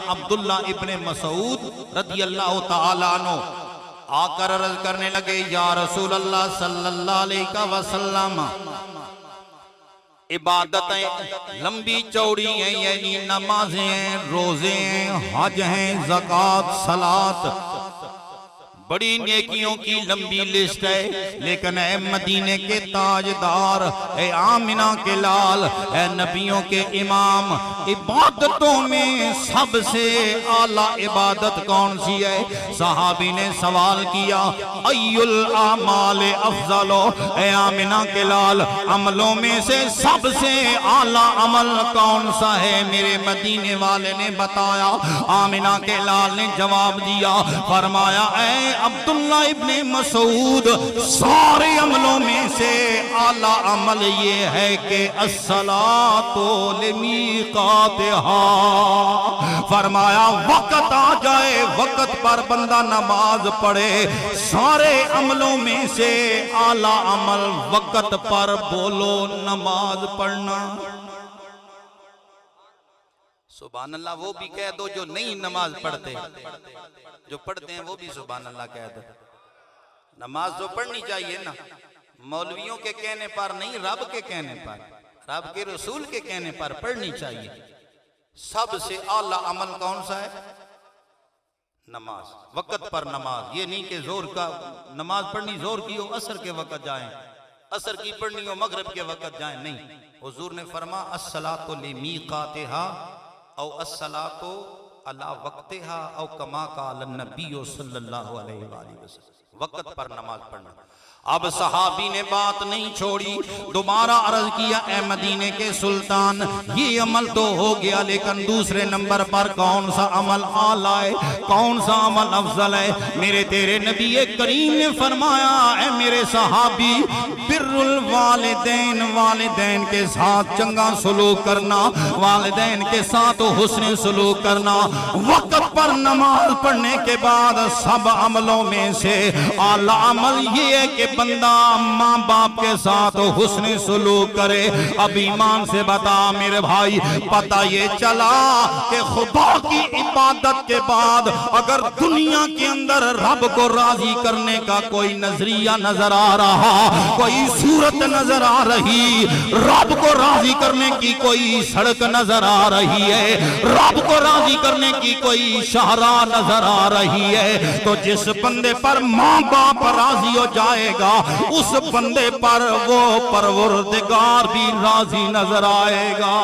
عبداللہ ابن مسعود رضی اللہ تعالیٰ عنہ آ کر عرض کرنے لگے یا رسول اللہ صلی اللہ علیہ وسلم عبادتیں لمبی چوڑی ہیں، یعنی نمازیں ہیں، روزے ہیں، حج ہیں، زکوٰۃ، صلاۃ، بڑی نیکیوں کی لمبی لسٹ ہے، لیکن اے مدینے کے تاجدار، اے آمنہ کے لال، اے نبیوں کے امام، عبادتوں میں سب سے اعلیٰ عبادت کون سی ہے؟ صحابی نے سوال کیا ای الاعمال افضل، اے آمنہ کے لال، عملوں میں سے سب سے اعلیٰ عمل کون سا ہے؟ میرے مدینے والے نے بتایا، آمنہ کے لال نے جواب دیا، فرمایا اے عبداللہ ابن مسعود، سارے عملوں میں سے اعلیٰ عمل یہ ہے کہ الصلاۃ لمیقاتہا، فرمایا وقت آ جائے وقت پر بندہ نماز پڑھے۔ سارے عملوں میں سے اعلیٰ عمل وقت پر بولو نماز پڑھنا۔ سبحان اللہ، وہ بھی کہہ دو جو نہیں نماز پڑھتے، جو پڑھتے ہیں وہ بھی سبحان اللہ کہہ دو۔ نماز تو پڑھنی چاہیے نا، مولویوں کے کہنے پر نہیں، رب کے کہنے پر، رب کے رسول کے کہنے پر پڑھنی چاہیے۔ سب سے اعلیٰ عمل کون سا ہے؟ نماز، وقت پر نماز۔ یہ نہیں کہ زور کا نماز پڑھنی زور کی ہو عصر کے وقت جائیں، عصر کی پڑھنی ہو مغرب کے وقت جائیں، نہیں۔ حضور نے فرمایا الصلاۃ لمیقاتہا او الصلاۃ علی وقتہا او کما قال النبی صلی اللہ علیہ وآلہ وسلم، وقت پر نماز پڑھنا۔ اب صحابی نے بات نہیں چھوڑی، دوبارہ عرض کیا اے مدینے کے سلطان، یہ عمل تو ہو گیا، لیکن دوسرے نمبر پر کون سا عمل اعلیٰ ہے، کون سا عمل افضل ہے؟ میرے تیرے نبی کریم نے فرمایا اے میرے صحابی، بر الوالدین، والدین کے ساتھ چنگا سلوک کرنا، والدین کے ساتھ حسن سلوک کرنا۔ وقت پر نماز پڑھنے کے بعد سب عملوں میں سے اعلیٰ عمل یہ ہے کہ بندہ ماں باپ کے ساتھ حسن سلوک کرے۔ اب ایمان سے بتا میرے بھائی، پتہ یہ چلا کہ خدا کی عبادت کے بعد اگر دنیا کے اندر رب کو راضی کرنے کا کوئی نظریہ نظر آ رہا، کوئی صورت نظر آ رہی، رب کو راضی کرنے کی کوئی سڑک نظر آ رہی ہے، رب کو راضی کرنے کی کوئی شاہراہ نظر آ رہی ہے، تو جس بندے پر ماں باپ راضی ہو جائے گا اس بندے پر وہ پروردگار بھی راضی نظر آئے گا۔